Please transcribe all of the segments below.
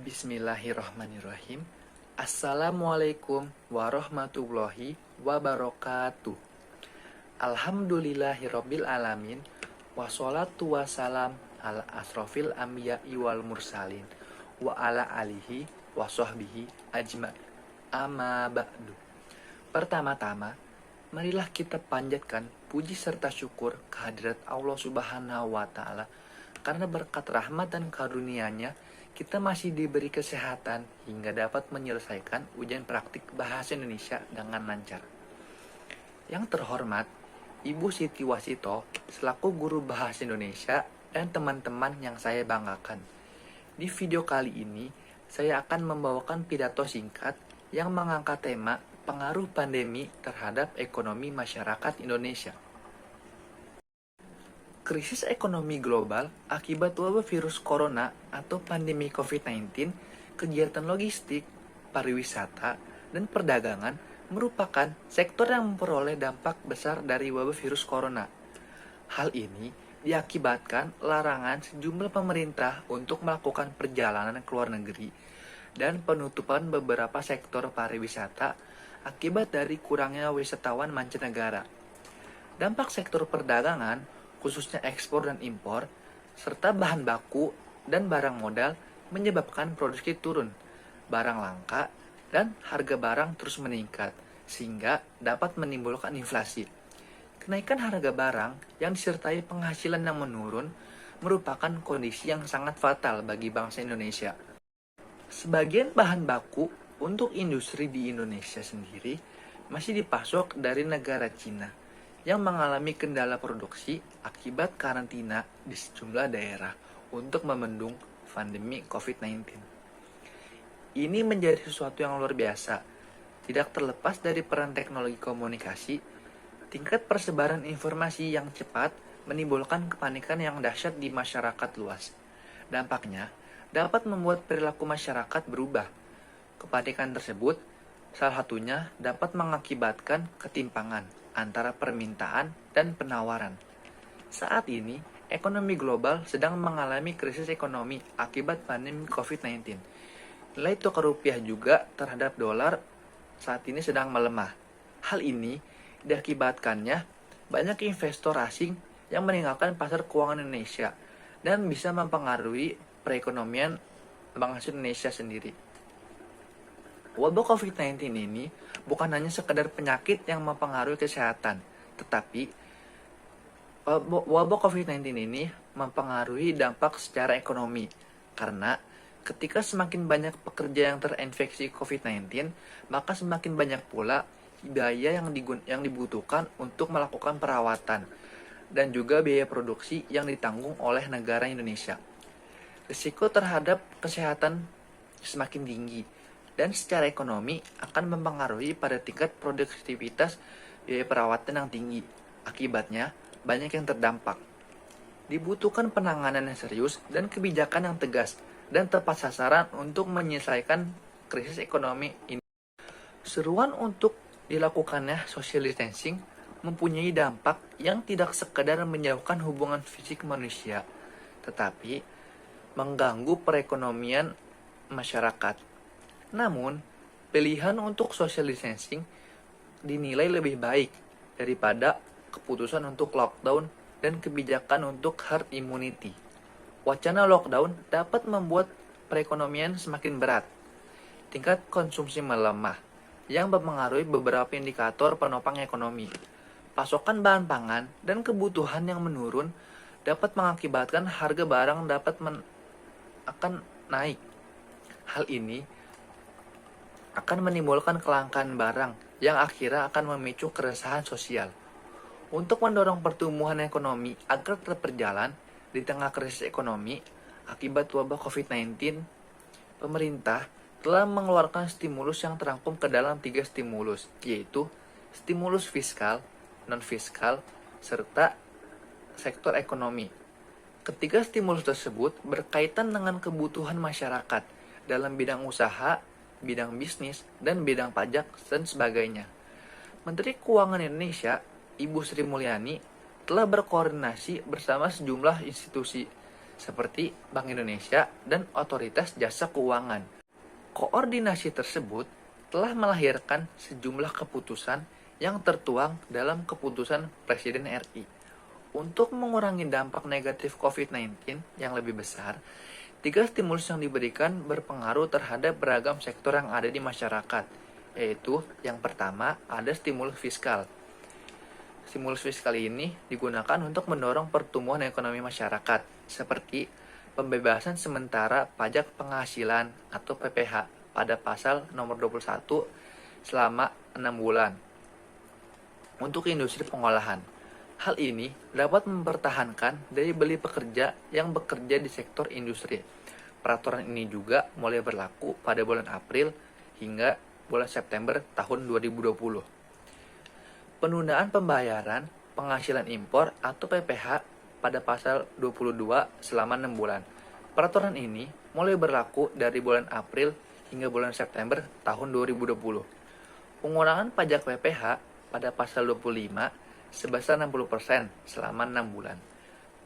Bismillahirrahmanirrahim. Assalamualaikum warahmatullahi wabarakatuh. Alhamdulillahirabbil alamin. Wassalatu wassalam ala asrofil anbiya'i wal mursalin wa ala alihi wa sahbihi ajma'in. Amma ba'du. Pertama-tama, marilah kita panjatkan puji serta syukur kehadirat Allah Subhanahu wa taala karena berkat rahmat dan karunia-Nya kita masih diberi kesehatan hingga dapat menyelesaikan ujian praktik bahasa Indonesia dengan lancar. Yang terhormat, Ibu Siti Wasito selaku guru bahasa Indonesia dan teman-teman yang saya banggakan. Di video kali ini, saya akan membawakan pidato singkat yang mengangkat tema pengaruh pandemi terhadap ekonomi masyarakat Indonesia. Krisis ekonomi global akibat wabah virus corona atau pandemi COVID-19, kegiatan logistik, pariwisata, dan perdagangan merupakan sektor yang memperoleh dampak besar dari wabah virus corona. Hal ini diakibatkan larangan sejumlah pemerintah untuk melakukan perjalanan ke luar negeri dan penutupan beberapa sektor pariwisata akibat dari kurangnya wisatawan mancanegara. Dampak sektor perdagangan khususnya ekspor dan impor, serta bahan baku dan barang modal menyebabkan produksi turun, barang langka, dan harga barang terus meningkat, sehingga dapat menimbulkan inflasi. Kenaikan harga barang yang disertai penghasilan yang menurun merupakan kondisi yang sangat fatal bagi bangsa Indonesia. Sebagian bahan baku untuk industri di Indonesia sendiri masih dipasok dari negara Cina, yang mengalami kendala produksi akibat karantina di sejumlah daerah untuk membendung pandemi COVID-19. Ini menjadi sesuatu yang luar biasa. Tidak terlepas dari peran teknologi komunikasi, tingkat persebaran informasi yang cepat menimbulkan kepanikan yang dahsyat di masyarakat luas. Dampaknya dapat membuat perilaku masyarakat berubah. Kepanikan tersebut salah satunya dapat mengakibatkan ketimpangan antara permintaan dan penawaran. Saat ini, ekonomi global sedang mengalami krisis ekonomi akibat pandemi COVID-19. Nilai tukar rupiah juga terhadap dolar saat ini sedang melemah. Hal ini diakibatkannya banyak investor asing yang meninggalkan pasar keuangan Indonesia dan bisa mempengaruhi perekonomian bangsa Indonesia sendiri. Wabah COVID-19 ini bukan hanya sekedar penyakit yang mempengaruhi kesehatan, tetapi wabah COVID-19 ini mempengaruhi dampak secara ekonomi. Karena ketika semakin banyak pekerja yang terinfeksi COVID-19, maka semakin banyak pula biaya yang dibutuhkan untuk melakukan perawatan dan juga biaya produksi yang ditanggung oleh negara Indonesia. Risiko terhadap kesehatan semakin tinggi dan secara ekonomi akan mempengaruhi pada tingkat produktivitas biaya perawatan yang tinggi. Akibatnya, banyak yang terdampak. Dibutuhkan penanganan yang serius dan kebijakan yang tegas dan tepat sasaran untuk menyelesaikan krisis ekonomi ini. Seruan untuk dilakukannya social distancing mempunyai dampak yang tidak sekedar menjauhkan hubungan fisik manusia, tetapi mengganggu perekonomian masyarakat. Namun, pilihan untuk social distancing dinilai lebih baik daripada keputusan untuk lockdown dan kebijakan untuk herd immunity. Wacana lockdown dapat membuat perekonomian semakin berat. Tingkat konsumsi melemah, yang mempengaruhi beberapa indikator penopang ekonomi. Pasokan bahan pangan dan kebutuhan yang menurun dapat mengakibatkan harga barang akan naik. Hal ini akan menimbulkan kelangkaan barang yang akhirnya akan memicu keresahan sosial. Untuk mendorong pertumbuhan ekonomi agar tetap berjalan di tengah krisis ekonomi akibat wabah COVID-19, pemerintah telah mengeluarkan stimulus yang terangkum ke dalam 3 stimulus, yaitu stimulus fiskal, non-fiskal, serta sektor ekonomi. Ketiga stimulus tersebut berkaitan dengan kebutuhan masyarakat dalam bidang usaha, bidang bisnis, dan bidang pajak, dan sebagainya. Menteri Keuangan Indonesia, Ibu Sri Mulyani, telah berkoordinasi bersama sejumlah institusi seperti Bank Indonesia dan Otoritas Jasa Keuangan. Koordinasi tersebut telah melahirkan sejumlah keputusan yang tertuang dalam keputusan Presiden RI. Untuk mengurangi dampak negatif COVID-19 yang lebih besar, 3 stimulus yang diberikan berpengaruh terhadap beragam sektor yang ada di masyarakat, yaitu yang pertama ada stimulus fiskal. Stimulus fiskal ini digunakan untuk mendorong pertumbuhan ekonomi masyarakat, seperti pembebasan sementara pajak penghasilan atau PPh pada pasal nomor 21 selama 6 bulan untuk industri pengolahan. Hal ini dapat mempertahankan daya beli pekerja yang bekerja di sektor industri. Peraturan ini juga mulai berlaku pada bulan April hingga bulan September tahun 2020. Penundaan pembayaran penghasilan impor atau PPh pada pasal 22 selama 6 bulan. Peraturan ini mulai berlaku dari bulan April hingga bulan September tahun 2020. Pengurangan pajak PPh pada pasal 25 sebesar 60% selama 6 bulan.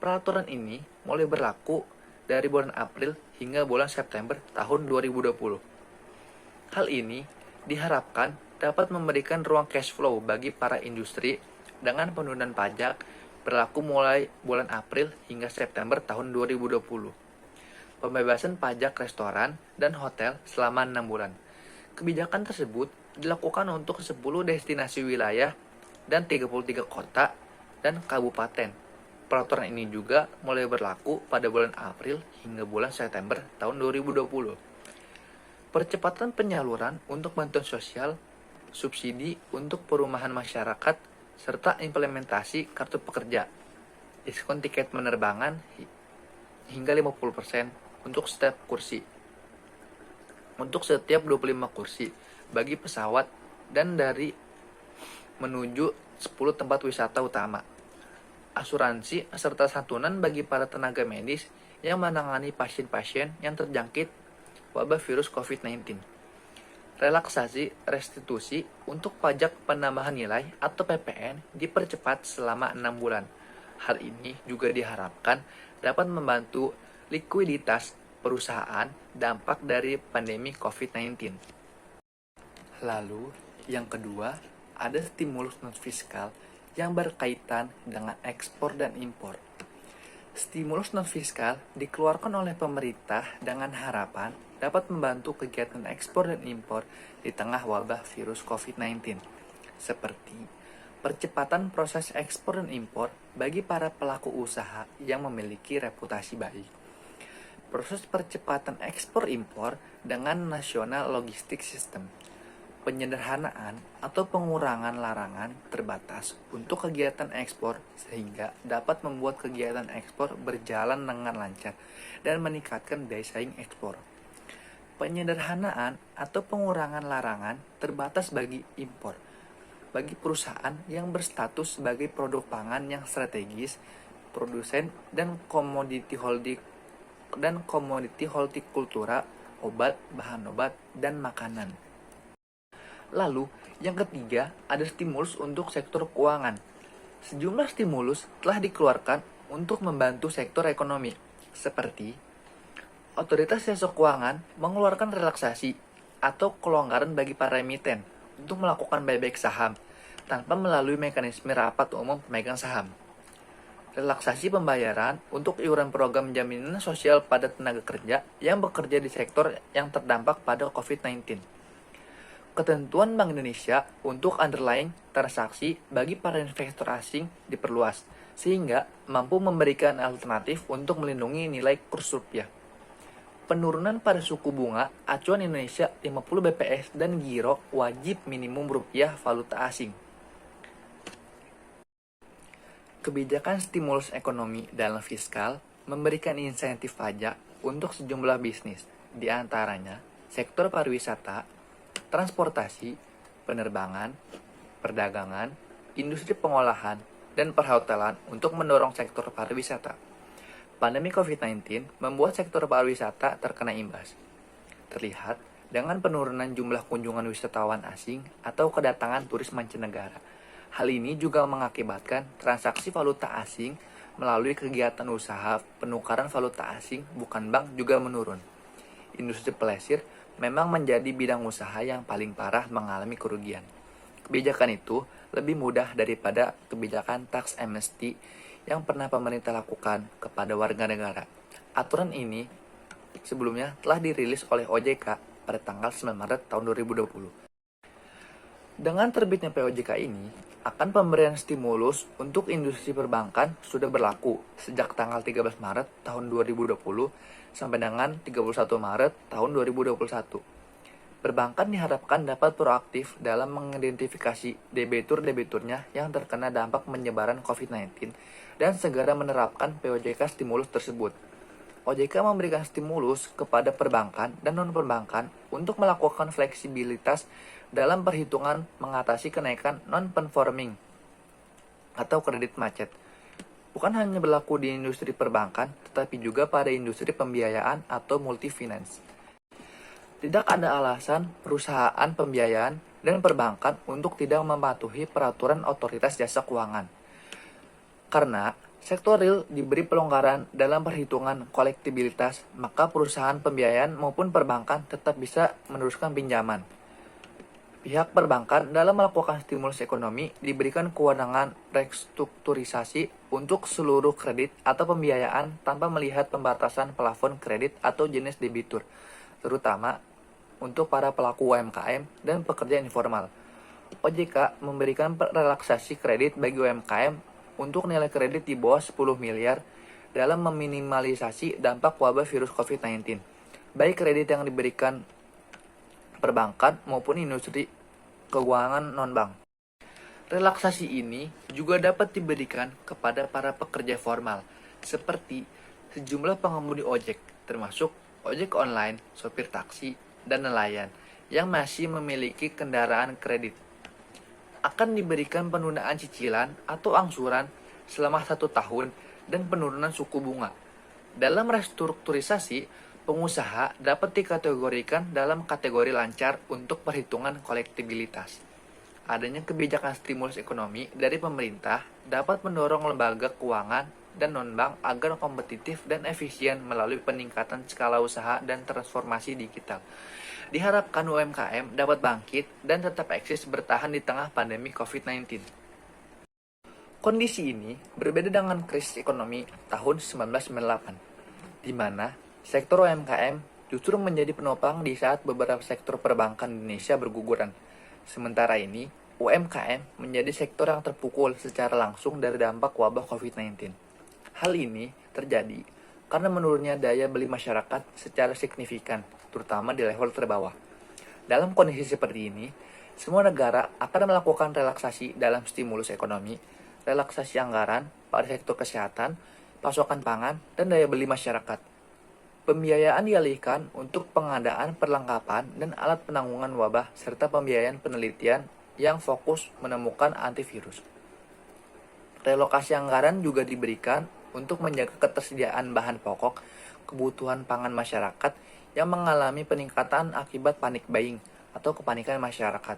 Peraturan ini mulai berlaku dari bulan April hingga bulan September tahun 2020. Hal ini diharapkan dapat memberikan ruang cash flow bagi para industri dengan penundaan pajak berlaku mulai bulan April hingga September tahun 2020. Pembebasan pajak restoran dan hotel selama 6 bulan. Kebijakan tersebut dilakukan untuk 10 destinasi wilayah dan 33 kota dan kabupaten. Peraturan ini juga mulai berlaku pada bulan April hingga bulan September tahun 2020. Percepatan penyaluran untuk bantuan sosial, subsidi untuk perumahan masyarakat, serta implementasi kartu pekerja, diskon tiket penerbangan hingga 50% untuk setiap kursi, untuk setiap 25 kursi bagi pesawat dan dari menuju 10 tempat wisata utama. Asuransi serta santunan bagi para tenaga medis yang menangani pasien-pasien yang terjangkit wabah virus COVID-19. Relaksasi restitusi untuk pajak penambahan nilai atau PPN dipercepat selama 6 bulan. Hal ini juga diharapkan dapat membantu likuiditas perusahaan dampak dari pandemi COVID-19. Lalu, yang kedua, ada stimulus non-fiskal yang berkaitan dengan ekspor dan impor. Stimulus non-fiskal dikeluarkan oleh pemerintah dengan harapan dapat membantu kegiatan ekspor dan impor di tengah wabah virus COVID-19, seperti percepatan proses ekspor dan impor bagi para pelaku usaha yang memiliki reputasi baik. Proses percepatan ekspor impor dengan National Logistic System. Penyederhanaan atau pengurangan larangan terbatas untuk kegiatan ekspor sehingga dapat membuat kegiatan ekspor berjalan dengan lancar dan meningkatkan daya saing ekspor. Penyederhanaan atau pengurangan larangan terbatas bagi impor bagi perusahaan yang berstatus sebagai produk pangan yang strategis, produsen dan komoditi hortikultura, obat, bahan obat, dan makanan. Lalu, yang ketiga, ada stimulus untuk sektor keuangan. Sejumlah stimulus telah dikeluarkan untuk membantu sektor ekonomi, seperti Otoritas Jasa Keuangan mengeluarkan relaksasi atau kelonggaran bagi para emiten untuk melakukan buyback saham tanpa melalui mekanisme rapat umum pemegang saham. Relaksasi pembayaran untuk iuran program jaminan sosial pada tenaga kerja yang bekerja di sektor yang terdampak pada COVID-19. Ketentuan Bank Indonesia untuk underlying transaksi bagi para investor asing diperluas, sehingga mampu memberikan alternatif untuk melindungi nilai kurs rupiah. Penurunan pada suku bunga acuan Indonesia 50 BPS dan giro wajib minimum rupiah valuta asing. Kebijakan stimulus ekonomi dalam fiskal memberikan insentif pajak untuk sejumlah bisnis, di antaranya sektor pariwisata, transportasi, penerbangan, perdagangan, industri pengolahan, dan perhotelan untuk mendorong sektor pariwisata. Pandemi COVID-19 membuat sektor pariwisata terkena imbas. Terlihat dengan penurunan jumlah kunjungan wisatawan asing atau kedatangan turis mancanegara. Hal ini juga mengakibatkan transaksi valuta asing melalui kegiatan usaha penukaran valuta asing bukan bank juga menurun. Industri plesir memang menjadi bidang usaha yang paling parah mengalami kerugian. Kebijakan itu lebih mudah daripada kebijakan tax amnesty yang pernah pemerintah lakukan kepada warga negara. Aturan ini sebelumnya telah dirilis oleh OJK pada tanggal 9 Maret tahun 2020. Dengan terbitnya POJK ini, akan pemberian stimulus untuk industri perbankan sudah berlaku sejak tanggal 13 Maret tahun 2020 sampai dengan 31 Maret tahun 2021. Perbankan diharapkan dapat proaktif dalam mengidentifikasi debitur-debiturnya yang terkena dampak penyebaran COVID-19 dan segera menerapkan POJK stimulus tersebut. OJK memberikan stimulus kepada perbankan dan non-perbankan untuk melakukan fleksibilitas dalam perhitungan mengatasi kenaikan non-performing atau kredit macet. Bukan hanya berlaku di industri perbankan, tetapi juga pada industri pembiayaan atau multifinance. Tidak ada alasan perusahaan pembiayaan dan perbankan untuk tidak mematuhi peraturan otoritas jasa keuangan. Karena sektor real diberi pelonggaran dalam perhitungan kolektibilitas, maka perusahaan pembiayaan maupun perbankan tetap bisa meneruskan pinjaman. Pihak perbankan dalam melakukan stimulus ekonomi diberikan kewenangan restrukturisasi untuk seluruh kredit atau pembiayaan tanpa melihat pembatasan plafon kredit atau jenis debitur, terutama untuk para pelaku UMKM dan pekerja informal. OJK memberikan relaksasi kredit bagi UMKM untuk nilai kredit di bawah 10 miliar dalam meminimalisasi dampak wabah virus COVID-19, baik kredit yang diberikan perbankan maupun industri keuangan non-bank. Relaksasi ini juga dapat diberikan kepada para pekerja formal, seperti sejumlah pengemudi ojek, termasuk ojek online, sopir taksi, dan nelayan, yang masih memiliki kendaraan kredit. Akan diberikan penundaan cicilan atau angsuran selama 1 tahun dan penurunan suku bunga. Dalam restrukturisasi, pengusaha dapat dikategorikan dalam kategori lancar untuk perhitungan kolektibilitas. Adanya kebijakan stimulus ekonomi dari pemerintah dapat mendorong lembaga keuangan dan non-bank agar kompetitif dan efisien melalui peningkatan skala usaha dan transformasi digital. Diharapkan UMKM dapat bangkit dan tetap eksis bertahan di tengah pandemi COVID-19. Kondisi ini berbeda dengan krisis ekonomi tahun 1998, di mana sektor UMKM justru menjadi penopang di saat beberapa sektor perbankan Indonesia berguguran. Sementara ini, UMKM menjadi sektor yang terpukul secara langsung dari dampak wabah COVID-19. Hal ini terjadi karena menurunnya daya beli masyarakat secara signifikan, terutama di level terbawah. Dalam kondisi seperti ini, semua negara akan melakukan relaksasi dalam stimulus ekonomi, relaksasi anggaran pada sektor kesehatan, pasokan pangan, dan daya beli masyarakat. Pembiayaan dialihkan untuk pengadaan perlengkapan dan alat penanggungan wabah serta pembiayaan penelitian yang fokus menemukan antivirus. Relokasi anggaran juga diberikan untuk menjaga ketersediaan bahan pokok kebutuhan pangan masyarakat yang mengalami peningkatan akibat panic buying atau kepanikan masyarakat.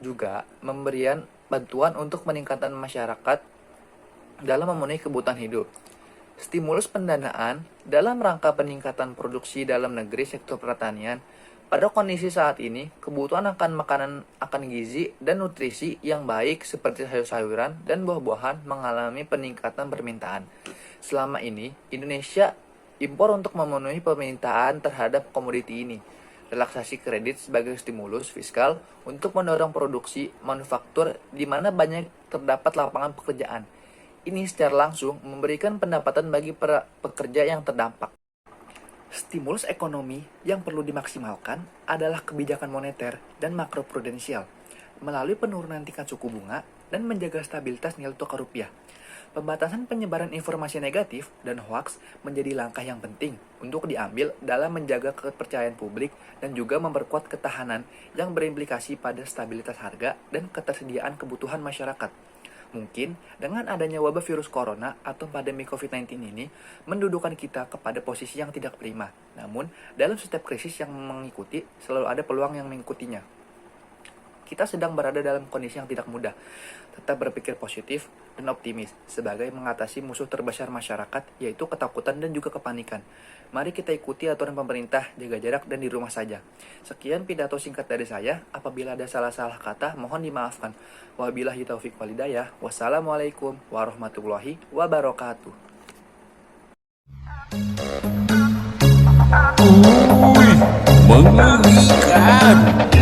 Juga memberikan bantuan untuk peningkatan masyarakat dalam memenuhi kebutuhan hidup. Stimulus pendanaan dalam rangka peningkatan produksi dalam negeri sektor pertanian. Pada kondisi saat ini, kebutuhan akan makanan akan gizi dan nutrisi yang baik seperti sayur-sayuran dan buah-buahan mengalami peningkatan permintaan. Selama ini, Indonesia impor untuk memenuhi permintaan terhadap komoditi ini. Relaksasi kredit sebagai stimulus fiskal untuk mendorong produksi manufaktur di mana banyak terdapat lapangan pekerjaan. Ini secara langsung memberikan pendapatan bagi pekerja yang terdampak. Stimulus ekonomi yang perlu dimaksimalkan adalah kebijakan moneter dan makroprudensial melalui penurunan tingkat suku bunga dan menjaga stabilitas nilai tukar rupiah. Pembatasan penyebaran informasi negatif dan hoaks menjadi langkah yang penting untuk diambil dalam menjaga kepercayaan publik dan juga memperkuat ketahanan yang berimplikasi pada stabilitas harga dan ketersediaan kebutuhan masyarakat. Mungkin dengan adanya wabah virus corona atau pandemi COVID-19 ini mendudukan kita kepada posisi yang tidak prima. Namun, dalam setiap krisis yang mengikuti, selalu ada peluang yang mengikutinya. Kita sedang berada dalam kondisi yang tidak mudah. Tetap berpikir positif dan optimis sebagai mengatasi musuh terbesar masyarakat, yaitu ketakutan dan juga kepanikan. Mari kita ikuti aturan pemerintah, jaga jarak dan di rumah saja. Sekian pidato singkat dari saya. Apabila ada salah-salah kata, mohon dimaafkan. Wabillahi taufiq walhidayah. Wassalamualaikum warahmatullahi wabarakatuh. Mengerikan.